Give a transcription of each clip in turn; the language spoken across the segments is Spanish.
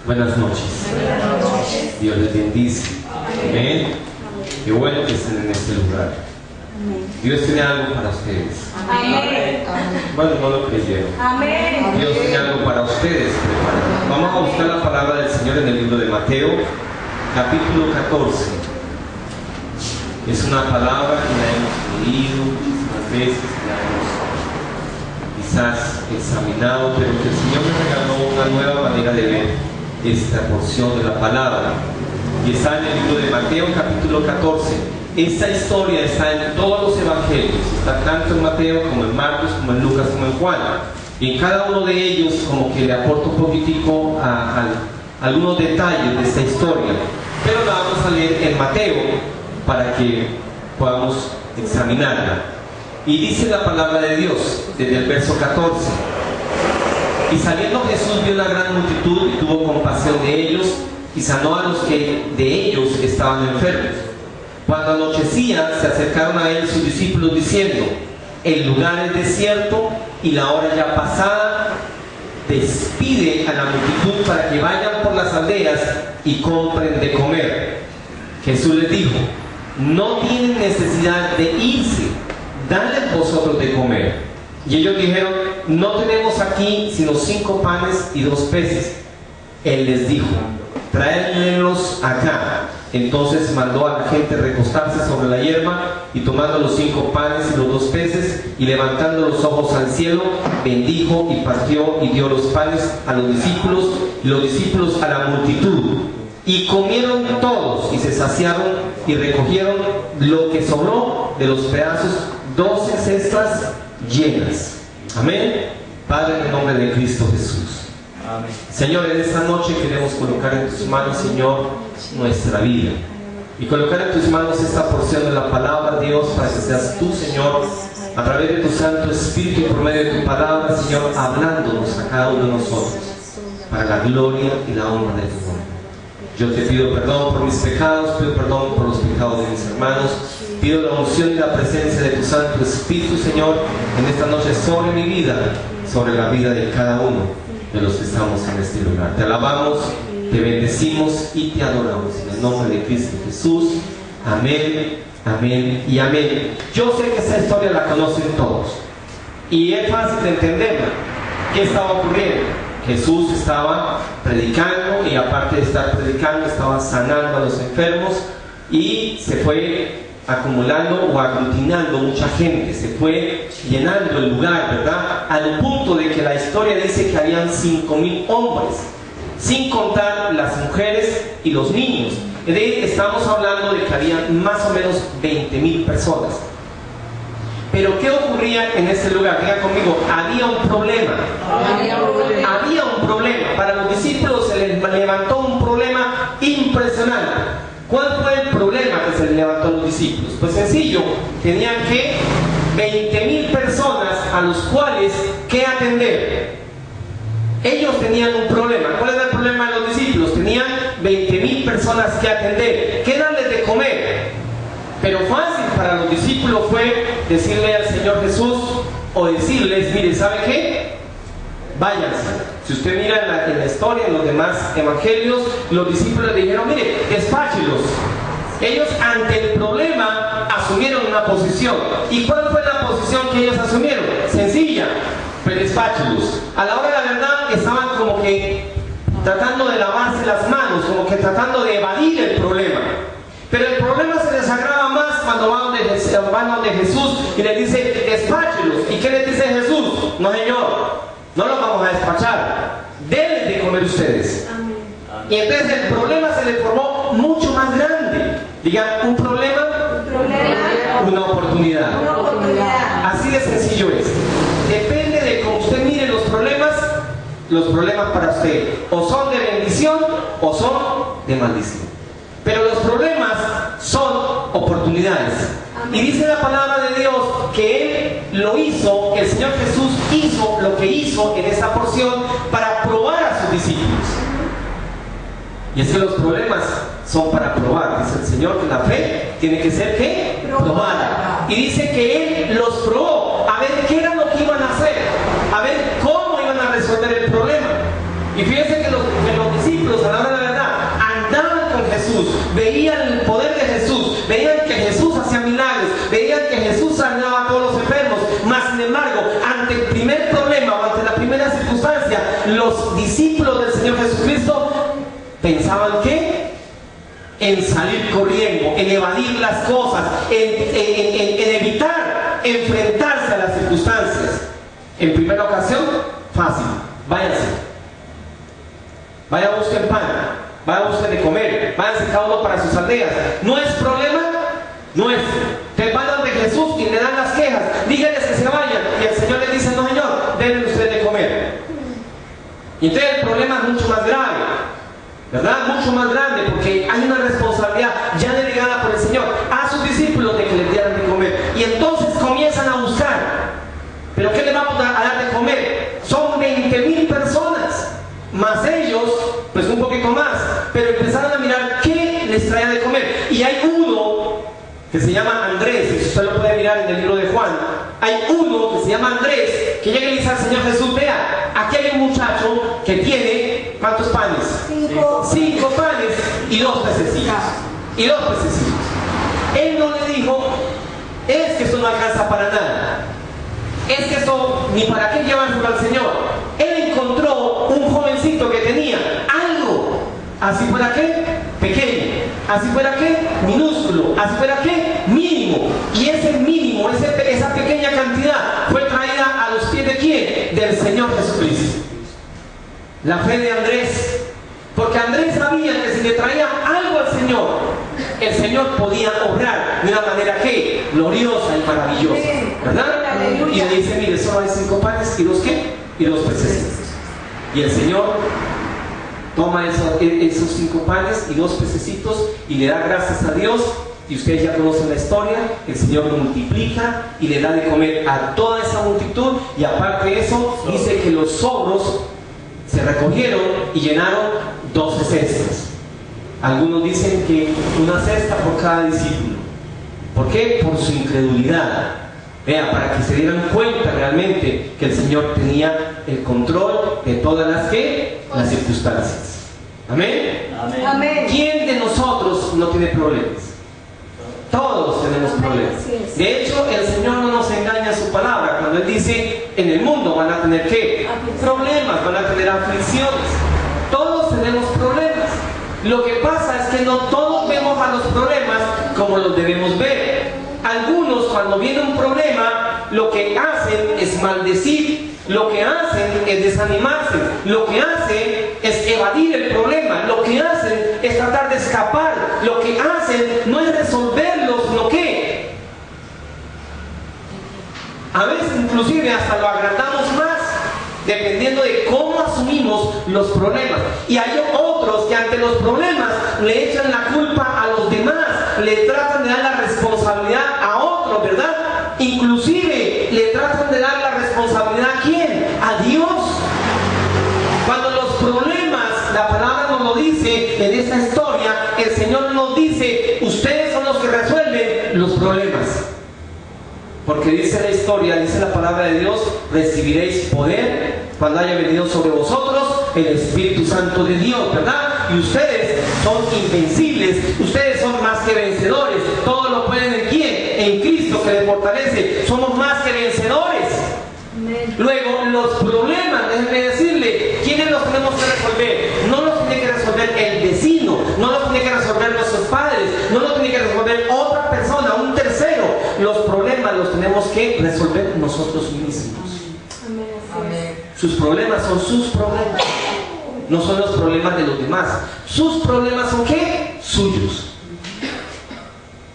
Buenas noches. Dios les bendice. Amén. Qué bueno que estén en este lugar. Dios tiene algo para ustedes. Amén. Bueno, no lo creyeron. Amén. Dios tiene algo para ustedes preparado. Vamos a buscar la palabra del Señor en el libro de Mateo, capítulo 14. Es una palabra que la hemos leído muchísimas veces, la hemos quizás examinado, pero que el Señor me regaló una nueva manera de ver esta porción de la palabra. Y está en el libro de Mateo, capítulo 14. Esta historia está en todos los evangelios, está tanto en Mateo como en Marcos, como en Lucas, como en Juan. Y en cada uno de ellos como que le aporta un poquitico a algunos detalles de esta historia. Pero la vamos a leer en Mateo para que podamos examinarla. Y dice la palabra de Dios desde el verso 14. Y saliendo Jesús vio la gran multitud y tuvo compasión de ellos y sanó a los que de ellos estaban enfermos. Cuando anochecía, se acercaron a él sus discípulos diciendo: el lugar es desierto y la hora ya pasada. Despide a la multitud para que vayan por las aldeas y compren de comer. Jesús les dijo: no tienen necesidad de irse, dadles vosotros de comer. Y ellos dijeron: no tenemos aquí sino 5 panes y 2 peces. Él les dijo: traédmelos acá. Entonces mandó a la gente recostarse sobre la hierba, y tomando los 5 panes y los 2 peces, y levantando los ojos al cielo, bendijo y partió y dio los panes a los discípulos, y los discípulos a la multitud. Y comieron todos, y se saciaron, y recogieron lo que sobró de los pedazos, 12 cestas llenas. Amén. Padre, en el nombre de Cristo Jesús. Amén. Señor, en esta noche queremos colocar en tus manos, Señor, nuestra vida, y colocar en tus manos esta porción de la palabra, Dios, para que seas tú, Señor, a través de tu Santo Espíritu y por medio de tu palabra, Señor, hablándonos a cada uno de nosotros, para la gloria y la honra de tu nombre. Yo te pido perdón por mis pecados, pido perdón por los pecados de mis hermanos, pido la unción y la presencia de tu Santo Espíritu, Señor, en esta noche sobre mi vida, sobre la vida de cada uno de los que estamos en este lugar. Te alabamos, te bendecimos y te adoramos en el nombre de Cristo Jesús. Amén, amén y amén. Yo sé que esta historia la conocen todos y es fácil de entenderla. ¿Qué estaba ocurriendo? Jesús estaba predicando, y aparte de estar predicando estaba sanando a los enfermos, y se fue acumulando o aglutinando mucha gente, se fue llenando el lugar, ¿verdad? Al punto de que la historia dice que habían 5,000 hombres, sin contar las mujeres y los niños. Estamos hablando de que había más o menos 20,000 personas. Pero ¿qué ocurría en ese lugar? Diga conmigo: había un problema. Había un problema. Para los discípulos se les levantó un problema impresionante. ¿Cuál fue el problema que se les levantó a los discípulos? Pues sencillo, tenían que 20,000 personas a los cuales que atender. Ellos tenían un problema. ¿Cuál era el problema de los discípulos? Tenían 20,000 personas que atender. ¿Qué darles de comer? Pero fácil para los discípulos fue decirle al Señor Jesús, o decirles: mire, ¿sabe qué? Váyanse. Si usted mira en la historia, en los demás evangelios, los discípulos le dijeron: mire, despáchelos. Ellos ante el problema asumieron una posición. ¿Y cuál fue la posición que ellos asumieron? Sencilla: pues despáchelos. A la hora de la verdad estaban como que tratando de lavarse las manos, como que tratando de evadir el problema. Pero el problema se les agrava más cuando van donde Jesús y les dice: despáchelos. ¿Y qué les dice Jesús? No, Señor, no los vamos a despachar, deben de comer ustedes. Amén. Y entonces el problema se le formó mucho más grande. Digan: un problema, una oportunidad. Así de sencillo es. Depende de cómo usted mire los problemas para usted o son de bendición o son de maldición. Pero los problemas son oportunidades. Y dice la palabra de Dios que Él lo hizo, que el Señor Jesús hizo lo que hizo en esta porción para probar a sus discípulos. Y es que los problemas son para probar. Dice el Señor que la fe tiene que ser, ¿qué? Probada. Y dice que Él los probó a ver qué era lo que iban a hacer, a ver cómo iban a resolver el problema. Y fíjense que los discípulos discípulos, a la hora de la verdad, andaban con Jesús, veían el poder de Jesús, veían que Jesús hacía milagros, veían que Jesús sanaba a todos los enfermos. Mas sin embargo, ante el primer problema o ante la primera circunstancia, los discípulos del Señor Jesucristo pensaban que en salir corriendo, en evadir las cosas, en evitar enfrentarse a las circunstancias. En primera ocasión, fácil, váyanse, vaya a buscar pan, vaya a buscar de comer, váyanse cada uno para sus aldeas. No es problema nuestro. Te van de Jesús y le dan las quejas, díganles que se vayan, y el Señor les dice: no, Señor, denle ustedes de comer. Y entonces el problema es mucho más grave, ¿verdad? Mucho más grande, porque hay una responsabilidad ya delegada por el Señor a sus discípulos de que les dieran de comer. Y entonces comienzan a buscar, ¿pero qué les vamos a dar de comer? Son 20,000 personas, más ellos, pues un poquito más, pero empezaron a mirar qué les traía de comer. Y hay uno que se llama Andrés, y usted lo puede mirar en el libro de Juan. Hay uno que se llama Andrés, que llega y le dice al Señor Jesús: vea, aquí hay un muchacho que tiene, ¿cuántos panes? 5 panes y 2 pececillos. Y 2 pececillos. Él no le dijo: es que eso no alcanza para nada, es que eso ni para qué llevárselo al Señor. Él encontró un jovencito que tenía algo, así fuera que pequeño, así fuera que minúsculo, así fuera que mínimo. Y ese mínimo, esa pequeña cantidad fue traída a los pies ¿de quién? Del Señor Jesucristo. La fe de Andrés, porque Andrés sabía que si le traía algo al Señor, el Señor podía obrar de una manera que gloriosa y maravillosa, ¿verdad? Y le dice: mire, solo hay 5 panes y 2 ¿qué? Y 2 peces. Y el Señor toma esos 5 panes y 2 pececitos y le da gracias a Dios. Y ustedes ya conocen la historia. El Señor lo multiplica y le da de comer a toda esa multitud. Y aparte de eso, dice que los sobros se recogieron y llenaron 12 cestas. Algunos dicen que una cesta por cada discípulo. ¿Por qué? Por su incredulidad. Vea, para que se dieran cuenta realmente que el Señor tenía el control de todas las circunstancias. ¿Amén? Amén. ¿Quién de nosotros no tiene problemas? Todos tenemos problemas. De hecho, el Señor no nos engaña en su palabra cuando Él dice: en el mundo van a tener ¿qué? Problemas, van a tener aflicciones. Todos tenemos problemas. Lo que pasa es que no todos vemos a los problemas como los debemos ver. Algunos, cuando viene un problema, lo que hacen es maldecir, lo que hacen es desanimarse, lo que hacen es evadir el problema, lo que hacen es tratar de escapar, lo que hacen no es resolverlo, sino que a veces inclusive hasta lo agrandamos más, dependiendo de cómo asumimos los problemas. Y hay otros que ante los problemas le echan la culpa a los demás, le tratan de dar la responsabilidad a otros, ¿verdad? Inclusive le tratan de dar la responsabilidad ¿a quién? A Dios. Cuando los problemas, la palabra nos lo dice en esta historia, el Señor nos dice: ustedes son los que resuelven los problemas. Porque dice la historia, dice la palabra de Dios: recibiréis poder cuando haya venido sobre vosotros el Espíritu Santo de Dios, ¿verdad? Y ustedes son invencibles, ustedes son más que vencedores. Todo lo pueden en quién? En Cristo, que les fortalece. Somos más que vencedores. Luego, los problemas, déjenme decirle, ¿quiénes los tenemos que resolver? No los tiene que resolver el vecino, no los tiene que resolver nuestros padres, no los tiene que resolver otra persona, un tercero. Los problemas los tenemos que resolver nosotros mismos. Amén. Sus problemas son sus problemas, no son los problemas de los demás. Sus problemas son ¿qué? Suyos.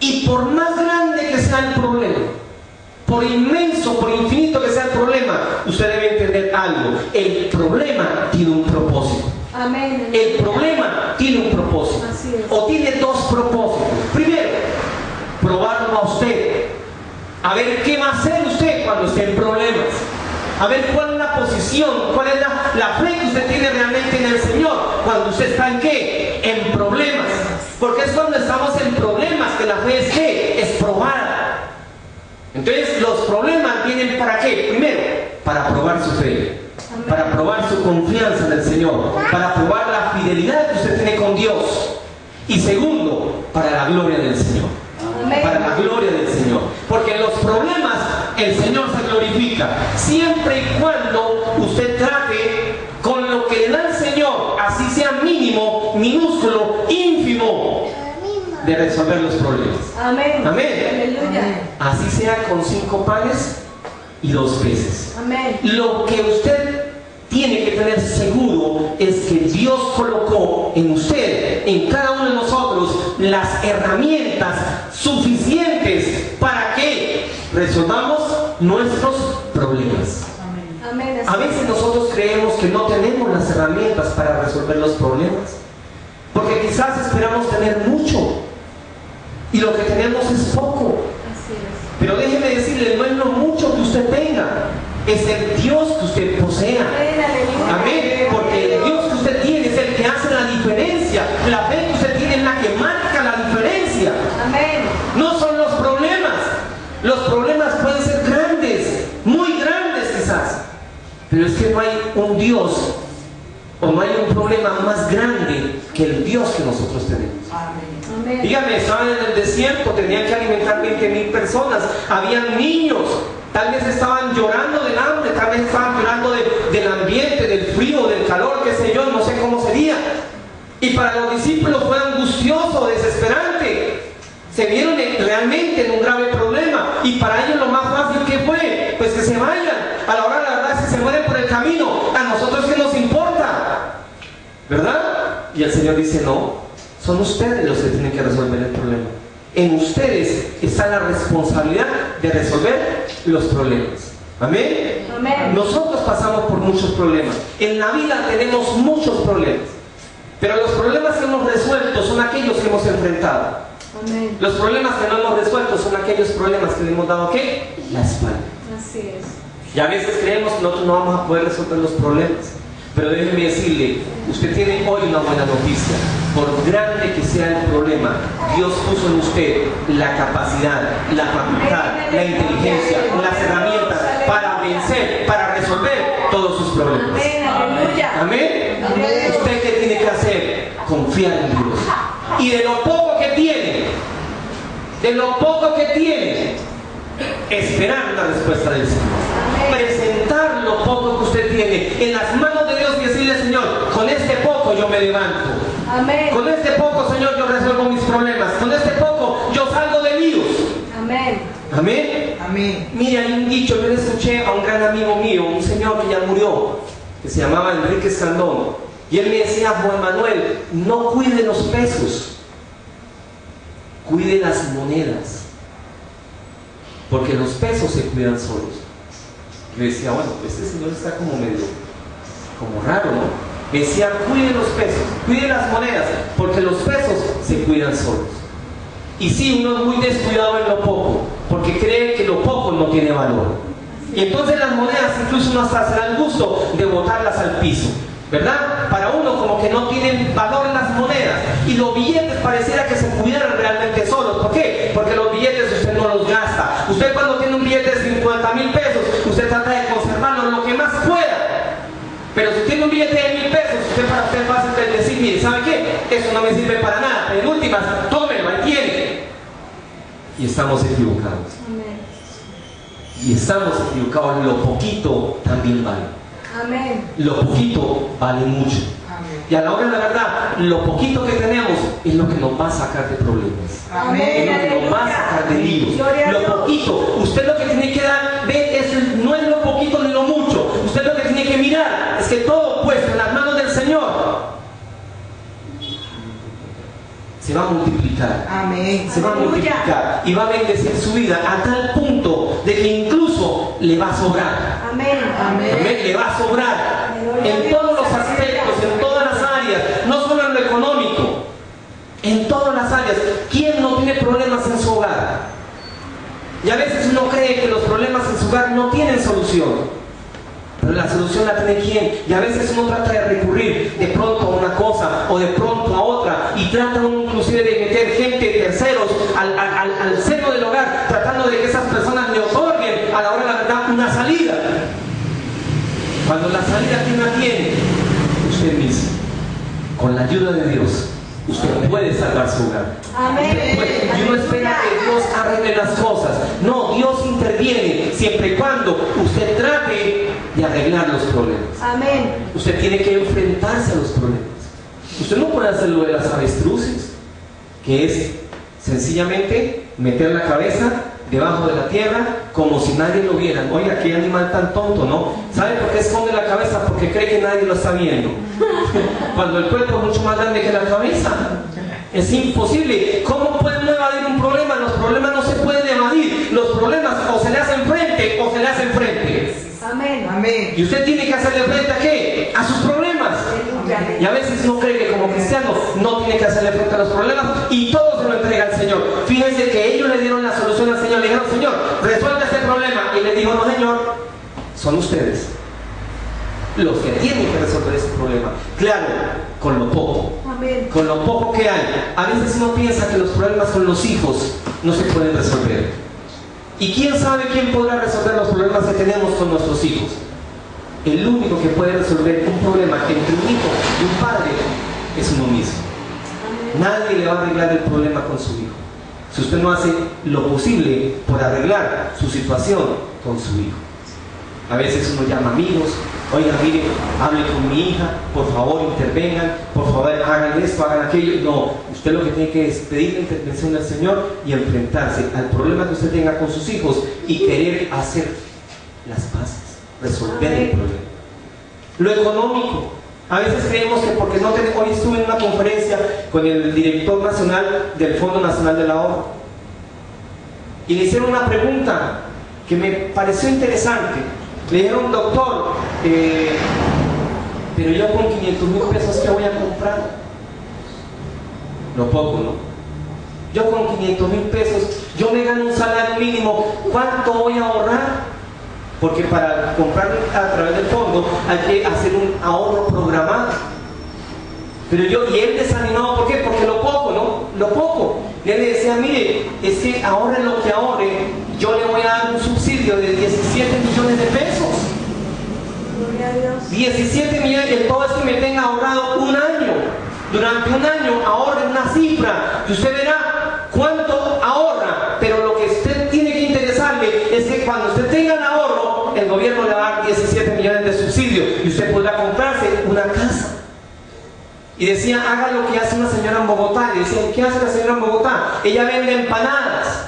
Y por más grande que sea el problema, por inmenso, por infinito que sea el problema, usted debe entender algo: el problema tiene un propósito. Amén. El problema tiene un propósito. Así es. O tiene 2 propósitos. Primero, probarlo a usted, a ver qué va a hacer usted cuando esté en problemas, a ver cuál es la posición, cuál es la fe que usted tiene realmente en el Señor cuando usted está en ¿qué? En problemas. Porque es cuando estamos en problemas que la fe es ¿qué? Es probada. Entonces los problemas vienen ¿para qué? Primero, para probar su fe, para probar su confianza en el Señor, para probar la la fidelidad que usted tiene con Dios. Y segundo, para la gloria del Señor. Amén. Para la gloria del Señor. Porque en los problemas el Señor se glorifica. Siempre y cuando usted trate con lo que le da el Señor, así sea mínimo, minúsculo, ínfimo, de resolver los problemas. Amén. Amén. Aleluya. Así sea con 5 panes y 2 peces. Amén. Lo que usted tiene que tener seguro es que Dios colocó en usted, en cada uno de nosotros, las herramientas suficientes para que resolvamos nuestros problemas. Amén. A veces nosotros creemos que no tenemos las herramientas para resolver los problemas, porque quizás esperamos tener mucho y lo que tenemos es poco. Así es. Pero déjeme decirle, no es lo mucho que usted tenga, es el Dios que usted posea. Amén. Aleluya. Amén, porque el Dios que usted tiene es el que hace la diferencia. La fe que usted tiene es la que marca la diferencia. Amén. No son los problemas. Los problemas pueden ser grandes, muy grandes quizás. Pero es que no hay un Dios o no hay un problema más grande que el Dios que nosotros tenemos. Amén. Dígame, estaban en el desierto, tenían que alimentar 20,000 personas, habían niños, tal vez estaban llorando del hambre, tal vez estaban llorando del ambiente, del frío, del calor, qué sé yo, no sé cómo sería. Y para los discípulos fue angustioso, desesperante. Se vieron realmente en un grave problema. Y para ellos lo más fácil que fue, pues que se vayan. A la hora de la verdad, si se mueren por el camino, a nosotros qué nos importa, ¿verdad? Y el Señor dice, no, son ustedes los que tienen que resolver el problema. En ustedes está la responsabilidad de resolver los problemas. Amén. Amén. Nosotros pasamos por muchos problemas. En la vida tenemos muchos problemas. Pero los problemas que hemos resuelto son aquellos que hemos enfrentado. Amén. Los problemas que no hemos resuelto son aquellos problemas que le hemos dado, ¿qué? La espalda. Así es. Y a veces creemos que nosotros no vamos a poder resolver los problemas. Pero déjeme decirle, usted tiene hoy una buena noticia. Por grande que sea el problema, Dios puso en usted la capacidad, la facultad, la inteligencia, las herramientas para vencer, para resolver todos sus problemas. Amén. Aleluya. Amén. Amén. ¿Usted qué tiene que hacer? Confiar en Dios. Y de lo poco que tiene, esperar una respuesta del Señor. Presentar lo poco que usted tiene en las manos de Dios y decirle, Señor, con este poco yo me levanto. Amén. Con este poco, Señor, yo resuelvo mis problemas. Con este poco yo salgo de líos. Amén. Amén. Amén. Mire, hay un dicho, yo le escuché a un gran amigo mío, un señor que ya murió, que se llamaba Enrique Escandón. Y él me decía, Juan Manuel, no cuide los pesos, cuide las monedas. Porque los pesos se cuidan solos. Yo decía, bueno, este señor está como medio, como raro, ¿no? Me decía, cuide los pesos, cuide las monedas, porque los pesos se cuidan solos. Y sí, uno es muy descuidado en lo poco, porque cree que lo poco no tiene valor. Y entonces las monedas, incluso uno hasta se da el gusto de botarlas al piso, ¿verdad? Para uno como que no tienen valor las monedas. Y los billetes pareciera que se cuidaran realmente solos. ¿Por qué? Porque los billetes usted no los gasta. Usted cuando tiene un billete de 50,000 pesos, usted trata de conservarlo lo que más pueda. Pero si tiene un billete de 1,000 pesos, usted para usted fácil de decir, mire, ¿sabe qué? Eso no me sirve para nada. Pero en últimas, tómelo, ahí tiene. Y estamos equivocados. Amén. Y estamos equivocados. Lo poquito también vale. Amén. Lo poquito vale mucho. Amén. Y a la hora de la verdad, lo poquito que tenemos es lo que nos va a sacar de problemas. Es lo que nos va a sacar de líos. Lo poquito, usted lo que tiene que dar, no es lo poquito ni lo mucho. Usted lo que tiene que mirar es que todo puesto en las manos del Señor se va a multiplicar. Amén. Se va a multiplicar y va a bendecir su vida a tal punto de que incluso le va a sobrar. Amén. Amén. Amén, le va a sobrar en todos los aspectos, en todas las áreas, no solo en lo económico, en todas las áreas. ¿Quién no tiene problemas en su hogar? Y a veces uno cree que los problemas en su hogar no tienen solución. Pero la solución la tiene quién. Y a veces uno trata de recurrir de pronto a una cosa o de pronto a otra. Y trata uno inclusive de meter gente, terceros, al seno del hogar, tratando de que esas personas le otorguen a la hora de la verdad una salida. Cuando la salida, ¿quién la tiene? Usted mismo. con la ayuda de Dios, usted puede salvar su hogar. Amén. Y uno espera que Dios arregle las cosas. No, Dios interviene siempre y cuando usted trate de arreglar los problemas. Amén. Usted tiene que enfrentarse a los problemas. Usted no puede hacer lo de las avestruces, que es sencillamente meter la cabeza debajo de la tierra como si nadie lo viera. Oiga, qué animal tan tonto, ¿no? ¿Sabe por qué esconde la cabeza? Porque cree que nadie lo está viendo. Cuando el cuerpo es mucho más grande que la cabeza. Es imposible. ¿Cómo puede uno evadir un problema? Los problemas no se pueden evadir. Los problemas o se le hacen frente o se le hacen frente. Amén. Amén. Y usted tiene que hacerle frente ¿a qué? A sus problemas. Y a veces uno cree que como cristiano no tiene que hacerle frente a los problemas y todo se lo entrega al Señor. Fíjense que ellos le dieron la solución al Señor. Le dijeron, Señor, resuelve este problema. Y le dijo, no, Señor, son ustedes los que tienen que resolver ese problema. Claro, con lo poco. Amén. Con lo poco que hay. A veces uno piensa que los problemas con los hijos no se pueden resolver. ¿Y quién sabe quién podrá resolver los problemas que tenemos con nuestros hijos? El único que puede resolver un problema entre un hijo y un padre es uno mismo. Nadie le va a arreglar el problema con su hijo si usted no hace lo posible por arreglar su situación con su hijo. A veces uno llama amigos, oiga, mire, hable con mi hija, por favor intervengan, por favor hagan esto, hagan aquello. No, usted lo que tiene que es pedir la intervención del Señor y enfrentarse al problema que usted tenga con sus hijos y querer hacer las paces, resolver el problema. Lo económico. A veces creemos que porque no tenemos... Hoy estuve en una conferencia con el director nacional del Fondo Nacional del Ahorro y le hicieron una pregunta que me pareció interesante. Le dijeron, doctor, pero yo con 500,000 pesos, ¿qué voy a comprar? Lo poco, ¿no? Yo con 500,000 pesos, yo me gano un salario mínimo, ¿cuánto voy a ahorrar? Porque para comprar a través del fondo hay que hacer un ahorro programado. Pero y él desanimado, ¿por qué? Porque lo poco, ¿no? Lo poco. Y él le decía, mire, es que ahorre lo que ahorre, yo le voy a dar un subsidio de 17 millones de pesos. Gloria a Dios. 17 millones, que todo es que me tenga ahorrado un año. Durante un año ahorre una cifra y usted verá cuánto ahorra. Pero lo que usted tiene que interesarle es que cuando usted tenga el ahorro, el gobierno le va a dar 17 millones de subsidio y usted podrá comprarse una casa. Y decía, haga lo que hace una señora en Bogotá. Y decían, ¿qué hace la señora en Bogotá? Ella vende empanadas.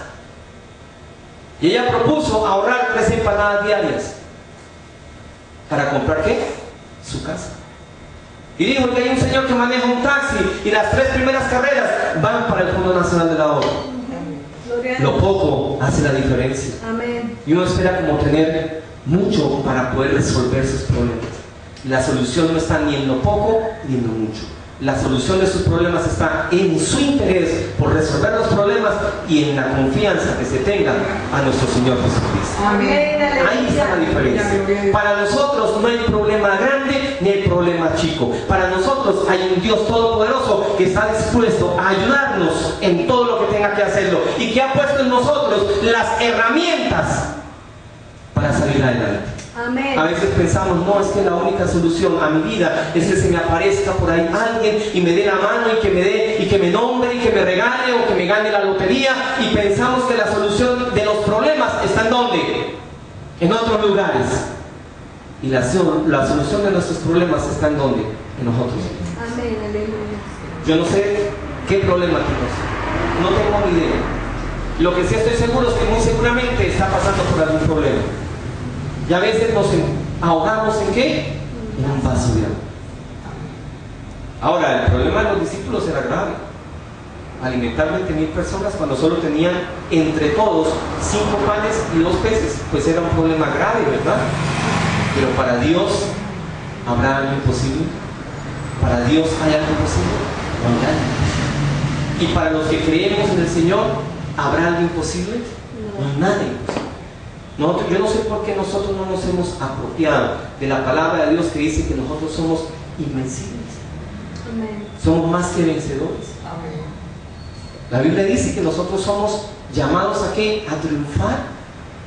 Y ella propuso ahorrar 3 empanadas diarias. ¿Para comprar qué? Su casa. Y dijo que hay un señor que maneja un taxi y las 3 primeras carreras van para el Fondo Nacional del Ahorro. Gloria a Lo Dios. poco hace la diferencia. Amén. Y uno espera como tener mucho para poder resolver sus problemas. La solución no está ni en lo poco ni en lo mucho. La solución de sus problemas está en su interés por resolver los problemas y en la confianza que se tenga a nuestro Señor Jesucristo. Amén. Ahí está la diferencia. Para nosotros no hay problema grande ni hay problema chico. Para nosotros hay un Dios todopoderoso que está dispuesto a ayudarnos en todo lo que tenga que hacerlo y que ha puesto en nosotros las herramientas para salir adelante. Amén. A veces pensamos, no, es que la única solución a mi vida es que se me aparezca por ahí alguien y me dé la mano y que me nombre y que me regale o que me gane la lotería, y pensamos que la solución de los problemas está en ¿dónde? En otros lugares. Y la solución de nuestros problemas está en ¿dónde? En nosotros mismos. Amén. Aleluya. Yo no sé qué problema tienes, no tengo ni idea. Lo que sí estoy seguro es que muy seguramente está pasando por algún problema. Y a veces nos ahogamos ¿en qué? En un vaso de agua. Ahora, el problema de los discípulos era grave. Alimentar 20,000 personas cuando solo tenían entre todos 5 panes y 2 peces, pues era un problema grave, ¿verdad? Pero para Dios, ¿habrá algo imposible? ¿Para Dios hay algo imposible? No hay nada. Y para los que creemos en el Señor, ¿habrá algo imposible? No hay nada imposible. Yo no sé por qué nosotros no nos hemos apropiado de la palabra de Dios que dice que nosotros somos invencibles. Amén. Somos más que vencedores. La Biblia dice que nosotros somos llamados ¿a qué? A triunfar,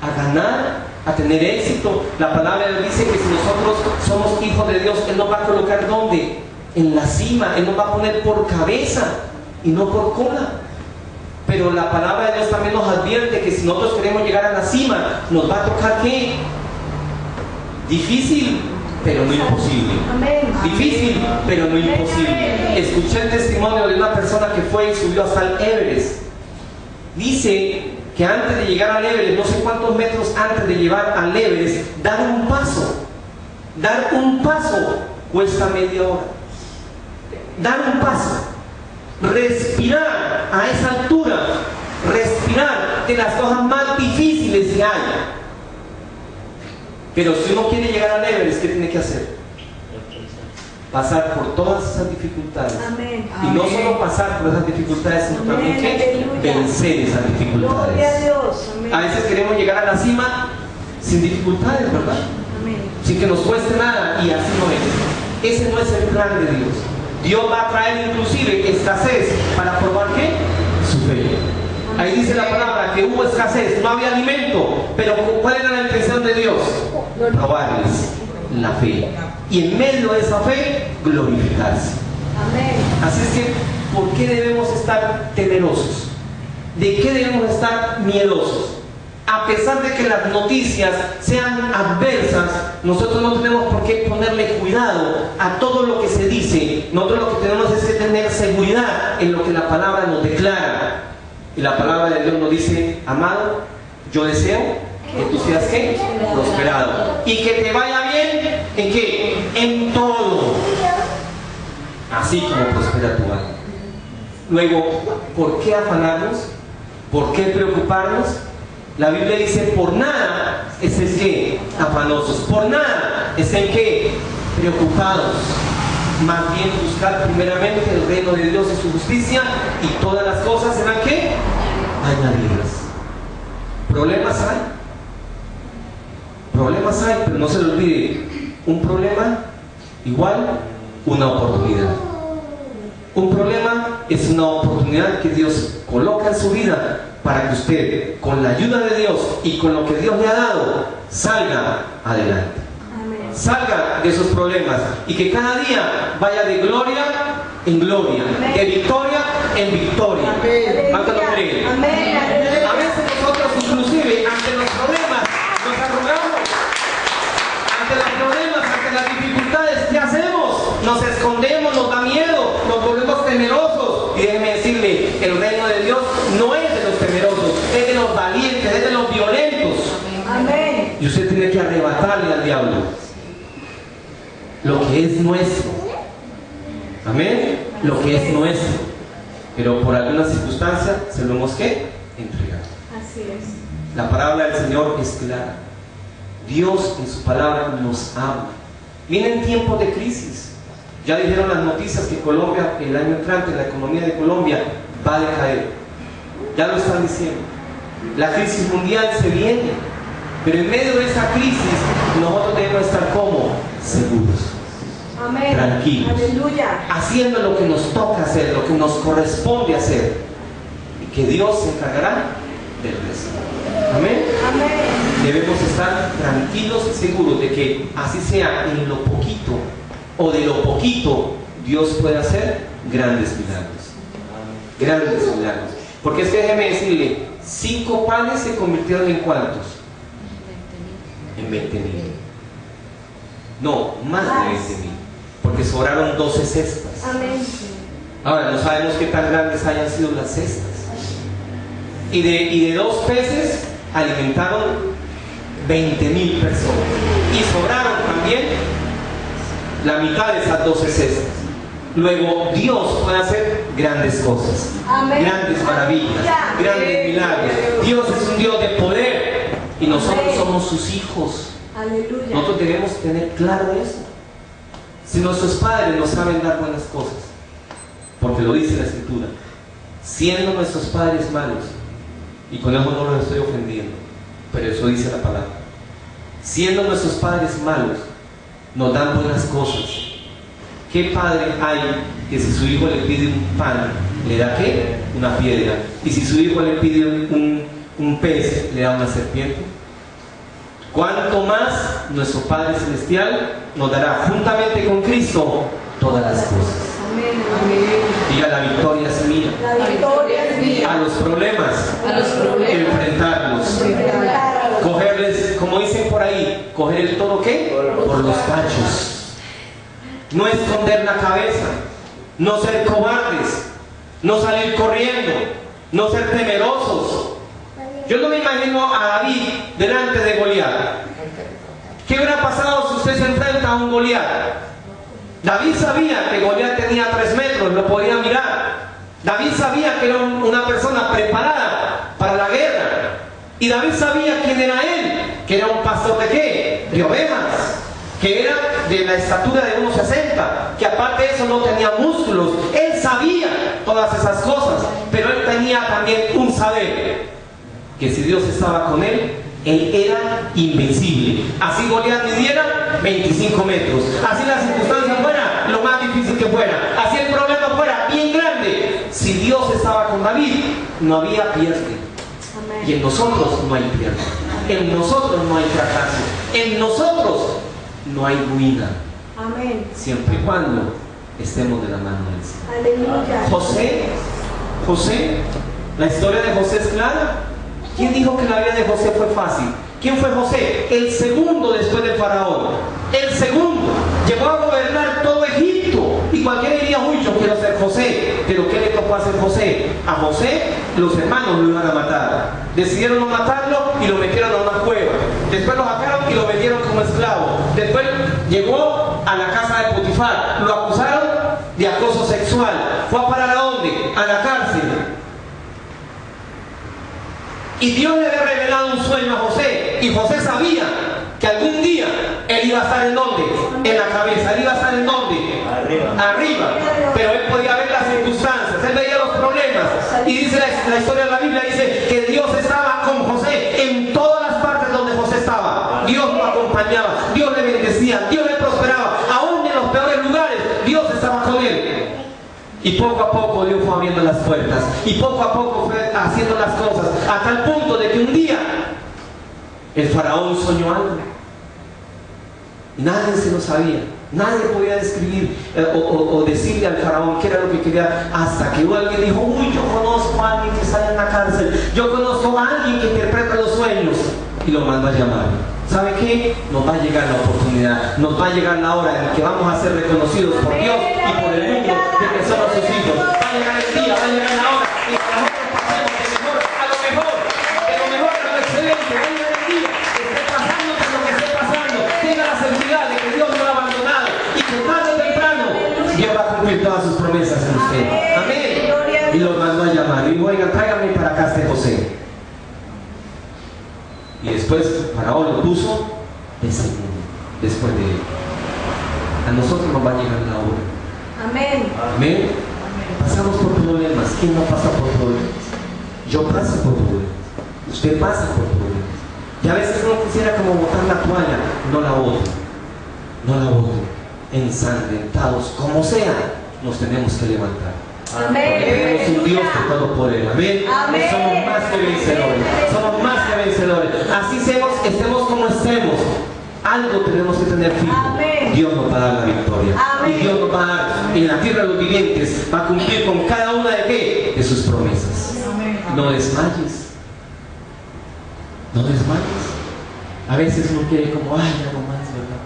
a ganar, a tener éxito. La palabra de Dios dice que si nosotros somos hijos de Dios, Él nos va a colocar ¿dónde? en la cima. Él nos va a poner por cabeza y no por cola. Pero la palabra de Dios también nos advierte que si nosotros queremos llegar a la cima, nos va a tocar ¿qué? Difícil, pero no imposible. Amén. Difícil, pero no imposible. Escuché el testimonio de una persona que fue y subió hasta el Everest. Dice que antes de llegar al Everest, no sé cuántos metros antes de llegar al Everest, dar un paso cuesta media hora. Dar un paso, respirar a esa altura, respirar de las cosas más difíciles que hay. Pero si uno quiere llegar al Everest, ¿qué tiene que hacer? Pasar por todas esas dificultades. Amén. Y no solo pasar por esas dificultades, sino también que vencer esas Gloria a dificultades. Dios. Amén. A veces queremos llegar a la cima sin dificultades, ¿verdad? Amén. Sin que nos cueste nada, y así no es. Ese no es el plan de Dios. Dios va a traer inclusive escasez para probar ¿qué? Su fe. Ahí dice la palabra que hubo escasez, no había alimento, pero ¿cuál era la intención de Dios? Probarles la fe. Y en medio de esa fe, glorificarse. Amén. Así es que, ¿por qué debemos estar temerosos? ¿De qué debemos estar miedosos? A pesar de que las noticias sean adversas, nosotros no tenemos por qué ponerle cuidado a todo lo que se dice. Nosotros lo que tenemos es que tener seguridad en lo que la palabra nos declara. Y la palabra de Dios nos dice: amado, yo deseo que tú seas ¿qué? Prosperado. Y que te vaya bien, ¿en qué? En todo. Así como prospera tu alma. Luego, ¿por qué afanarnos? ¿Por qué preocuparnos? La Biblia dice: por nada es en qué afanosos, por nada es en qué preocupados. Más bien buscar primeramente el reino de Dios y su justicia, y todas las cosas serán ¿qué? Añadidas. Problemas hay. Problemas hay, pero no se le olvide: un problema igual una oportunidad. Un problema es una oportunidad que Dios coloca en su vida para que usted, con la ayuda de Dios y con lo que Dios le ha dado, salga adelante. Amén. Salga de esos problemas y que cada día vaya de gloria en gloria, de victoria en victoria. ¿Cuánto lo creen? Amén. A veces nosotros inclusive ante los problemas nos arrugamos, ante los problemas, ante las dificultades, ¿qué hacemos? Nos escondemos, nos da miedo, nos volvemos temerosos. Y déjeme decirle, el reino de Dios no es de los temerosos, es de los valientes, es de los violentos. Amén. Y usted tiene que arrebatarle al diablo lo que es nuestro. Amén. Lo que es nuestro. Pero por alguna circunstancia se lo hemos que entregar. Así es. La palabra del Señor es clara. Dios en su palabra nos habla. Vienen tiempos de crisis. Ya dijeron las noticias que Colombia, el año entrante, la economía de Colombia va a decaer. Ya lo están diciendo. La crisis mundial se viene. Pero en medio de esa crisis, nosotros debemos estar como seguros. Amén. Tranquilos. Aleluya. Haciendo lo que nos toca hacer, lo que nos corresponde hacer. Y que Dios se encargará del resto. Amén. Amén. Debemos estar tranquilos y seguros de que así sea en lo poquito o de lo poquito, Dios puede hacer grandes milagros. Grandes milagros. Porque es que déjeme decirle, 5 panes se convirtieron en ¿cuántos? En 20,000. No, más de 20,000. Porque sobraron 12 cestas. Amén. Ahora, no sabemos qué tan grandes hayan sido las cestas. Y de 2 peces alimentaron 20,000 personas. Y sobraron también la mitad de esas 12 cestas. Luego, Dios puede hacer grandes cosas. Amén. Grandes maravillas. Amén. Grandes milagros. Dios es un Dios de poder. Y nosotros Amén. somos sus hijos. Aleluya. Nosotros debemos tener claro eso. Si nuestros padres nos saben dar buenas cosas, porque lo dice la Escritura, siendo nuestros padres malos, y con eso no los estoy ofendiendo, pero eso dice la palabra, siendo nuestros padres malos, nos dan buenas cosas. ¿Qué padre hay que si su hijo le pide un pan, le da qué? Una piedra? Y si su hijo le pide un pez, le da una serpiente. ¿Cuánto más nuestro Padre Celestial nos dará juntamente con Cristo todas las cosas? a los problemas, enfrentarlos, cogerles, como dicen por ahí, coger el toro ¿qué? Por los cachos, no esconder la cabeza, no ser cobardes, no salir corriendo, no ser temerosos. Yo no me imagino a David delante de Goliat. ¿Qué hubiera pasado si usted se enfrenta a un Goliat? David sabía que Goliat tenía 3 metros, lo podía mirar. David sabía que era una persona preparada para la guerra. Y David sabía quién era él, que era un pastor de ¿qué? De ovejas, que era de la estatura de 1,60, que aparte de eso no tenía músculos. Él sabía todas esas cosas, pero él tenía también un saber, que si Dios estaba con él, él era invencible. Así Goliat midiera 25 metros, así la circunstancia fuera lo más difícil que fuera, así el problema fuera bien grande, si Dios estaba con David, no había pierde. Y en nosotros no hay pierde, en nosotros no hay fracaso, en nosotros no hay ruina. Amén. Siempre y cuando estemos de la mano del Señor. Aleluya. José, la historia de José es clara. ¿Quién dijo que la vida de José fue fácil? ¿Quién fue José? El segundo después del faraón. El segundo. Llegó a gobernar todo Egipto. Y cualquiera diría, uy, yo quiero ser José. Pero ¿qué le tocó hacer José? A José los hermanos lo iban a matar. Decidieron no matarlo y lo metieron a una cueva. Después lo sacaron y lo vendieron como esclavo. Después llegó a la casa de Potifar. Lo acusaron de acoso sexual. ¿Fue a parar a dónde? A la cárcel. Y Dios le había revelado un sueño a José. Y José sabía que algún día él iba a estar en dónde? En la cabeza. Él iba a estar en dónde? Arriba. Pero él podía ver las circunstancias. Él veía los problemas. Y dice la historia de la Biblia, dice que Dios estaba con José en todas las partes donde José estaba. Dios lo acompañaba. Dios le bendecía. Dios le prosperaba. Aún en los peores lugares, Dios estaba con él. Y poco a poco Dios fue abriendo las puertas. Y poco a poco fue haciendo las cosas. A tal punto de que un día el faraón soñó algo. Y nadie se lo sabía. Nadie podía describir o decirle al faraón qué era lo que quería. Hasta que alguien dijo, uy, yo conozco a alguien que está en la cárcel. Yo conozco a alguien que interpreta los sueños. Y lo mandó a llamar. ¿Sabe qué? Nos va a llegar la oportunidad, nos va a llegar la hora en que vamos a ser reconocidos por Dios y por el mundo de que somos sus hijos. Va a llegar el día, va a llegar la hora en que nosotros pasemos de mejor a lo mejor, de lo mejor a lo excelente. Va a llegar el día que esté pasando por lo que esté pasando. Tenga la seguridad de que Dios no lo ha abandonado y que tarde o temprano Dios va a cumplir todas sus promesas en usted. Amén. Y los mandó a llamar y dijo, oigan, tráiganme para acá este José. Y después Faraón lo puso de segundo, después de él. A nosotros nos va a llegar la hora. Amén. Amén. Pasamos por problemas. ¿Quién no pasa por problemas? Yo paso por problemas. Usted pasa por problemas. Y a veces uno quisiera como botar la toalla. No la boto. No la boto. Ensangrentados, como sea, nos tenemos que levantar. Amén. Porque tenemos un Dios de todo poder. Amén. Amén. Somos más que vencedores. Somos más que vencedores. Así estemos como estemos. Algo tenemos que tener fijo. Amén. Dios nos va a dar la victoria. Amén. Y Dios nos va a dar en la tierra de los vivientes. Va a cumplir con cada una de qué? De sus promesas. Amén. No desmayes. No desmayes. A veces uno quiere como, ay, algo más, ¿verdad?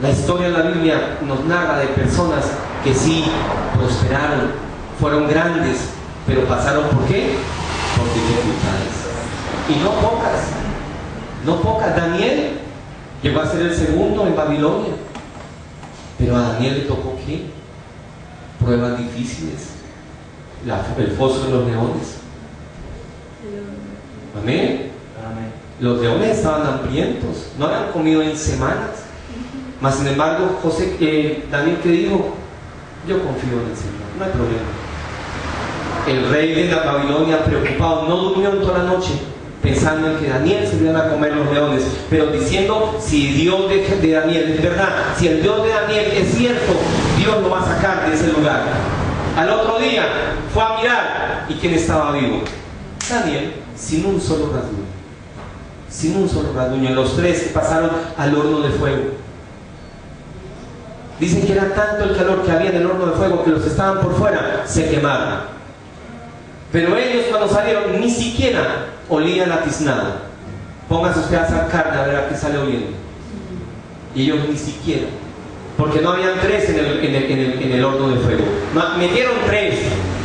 La historia de la Biblia nos narra de personas que sí prosperaron, fueron grandes, pero pasaron ¿por qué? Por dificultades. Y no pocas, no pocas. Daniel llegó a ser el segundo en Babilonia, pero a Daniel le tocó ¿qué? Pruebas difíciles, el foso de los leones. Amén. Los leones estaban hambrientos, no habían comido en semanas. Mas sin embargo, Daniel, ¿qué dijo? Yo confío en el Señor, no hay problema. El rey de la Babilonia, preocupado, no durmió en toda la noche pensando en que Daniel se iban a comer los leones, pero diciendo, si Dios de Daniel es verdad, si el Dios de Daniel es cierto, Dios lo va a sacar de ese lugar. Al otro día fue a mirar, ¿y quién estaba vivo? Daniel, sin un solo rasguño. Sin un solo rasguño. Los tres pasaron al horno de fuego. Dicen que era tanto el calor que había en el horno de fuego que los que estaban por fuera se quemaron. Pero ellos cuando salieron ni siquiera olían la tiznada. Póngase usted a asar carne a ver a qué sale oliendo. Y ellos ni siquiera. Porque no habían 3 en el horno de fuego. Metieron 3,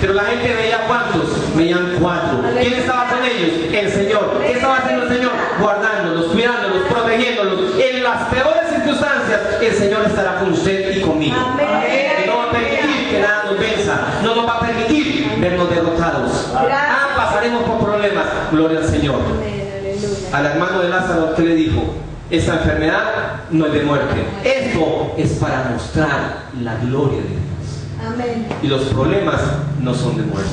pero la gente veía ¿cuántos? Veían 4. ¿Quién estaba con ellos? El Señor. ¿Qué estaba haciendo el Señor? Guardándolos, cuidándolos, protegiéndolos. En las peores circunstancias, el Señor estará con usted y conmigo. Y no va a permitir que nada nos venza. No nos va a permitir vernos derrotados. Pasaremos por problemas. Gloria al Señor. Al hermano de Lázaro, ¿qué le dijo? Esta enfermedad no es de muerte. Esto es para mostrar la gloria de Dios. Amén. Y los problemas no son de muerte.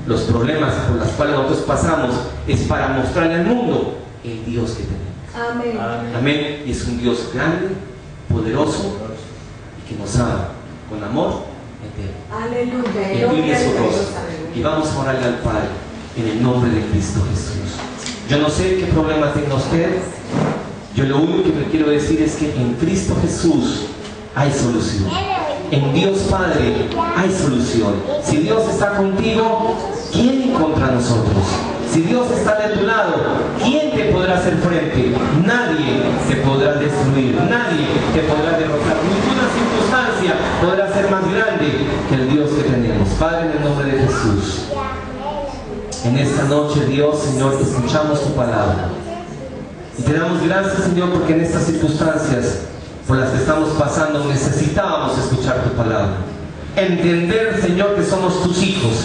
Los problemas por los cuales nosotros pasamos es para mostrar al mundo el Dios que tenemos. Amén. Amén. Y es un Dios grande, poderoso y que nos ama con amor eterno. Aleluya. Incline sus rostros y vamos a orarle al Padre en el nombre de Cristo Jesús. Yo no sé qué problema tenga usted. Yo lo único que me quiero decir es que en Cristo Jesús hay solución. En Dios Padre hay solución. Si Dios está contigo, ¿quién contra nosotros? Si Dios está de tu lado, ¿quién te podrá hacer frente? Nadie te podrá destruir, nadie te podrá derrotar. Ninguna circunstancia podrá ser más grande que el Dios que tenemos. Padre, en el nombre de Jesús, en esta noche, Dios, Señor, escuchamos tu palabra. Y te damos gracias, Señor, porque en estas circunstancias por las que estamos pasando necesitábamos escuchar tu palabra. Entender, Señor, que somos tus hijos.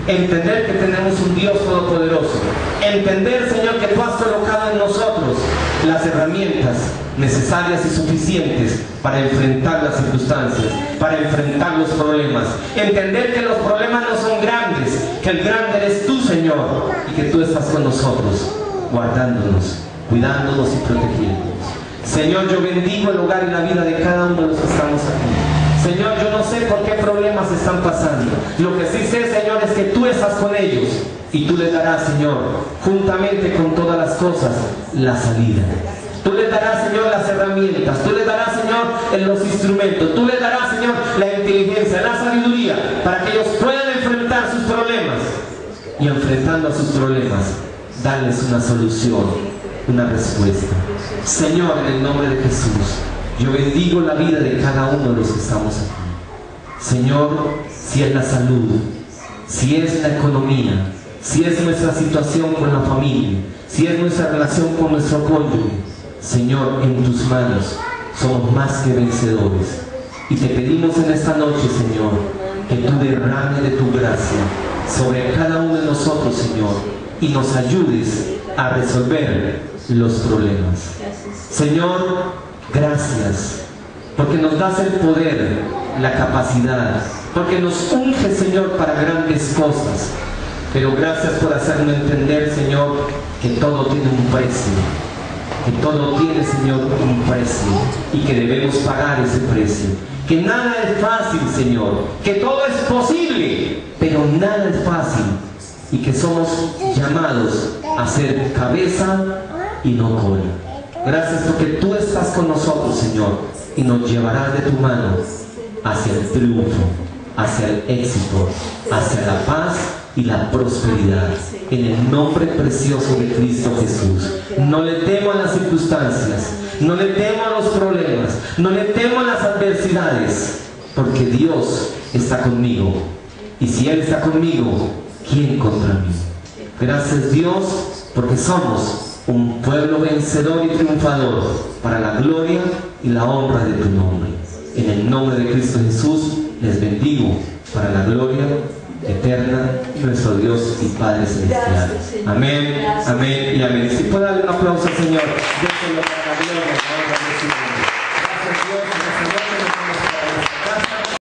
Entender que tenemos un Dios todopoderoso. Entender, Señor, que tú has colocado en nosotros las herramientas necesarias y suficientes para enfrentar las circunstancias, para enfrentar los problemas. Entender que los problemas no son grandes, que el grande eres tú, Señor, y que tú estás con nosotros, guardándonos, cuidándonos y protegiéndonos. Señor, yo bendigo el hogar y la vida de cada uno de los que estamos aquí. Señor, yo no sé por qué problemas están pasando. Lo que sí sé, Señor, es que tú estás con ellos y tú les darás, Señor, juntamente con todas las cosas, la salida. Tú les darás, Señor, las herramientas. Tú les darás, Señor, los instrumentos. Tú les darás, Señor, la inteligencia, la sabiduría, para que ellos puedan enfrentar sus problemas. Y enfrentando a sus problemas, darles una solución, una respuesta. Señor, en el nombre de Jesús, yo bendigo la vida de cada uno de los que estamos aquí. Señor, si es la salud, si es la economía, si es nuestra situación con la familia, si es nuestra relación con nuestro cónyuge, Señor, en tus manos somos más que vencedores. Y te pedimos en esta noche, Señor, que tú derrames de tu gracia sobre cada uno de nosotros, Señor, y nos ayudes a resolver los problemas. Señor, gracias, porque nos das el poder, la capacidad, porque nos unge, Señor, para grandes cosas. Pero gracias por hacernos entender, Señor, que todo tiene un precio. Que todo tiene, Señor, un precio y que debemos pagar ese precio. Que nada es fácil, Señor. Que todo es posible, pero nada es fácil. Y que somos llamados a ser cabeza y no cola. Gracias porque tú estás con nosotros, Señor, y nos llevarás de tu mano hacia el triunfo, hacia el éxito, hacia la paz y la prosperidad. En el nombre precioso de Cristo Jesús. No le temo a las circunstancias, no le temo a los problemas, no le temo a las adversidades, porque Dios está conmigo. Y si Él está conmigo, ¿quién contra mí? Gracias, Dios, porque somos un pueblo vencedor y triunfador para la gloria y la honra de tu nombre. En el nombre de Cristo Jesús les bendigo para la gloria eterna de nuestro Dios y Padre Celestial. Amén, amén y amén. Si puede darle un aplauso al Señor. Dios te lo bendiga.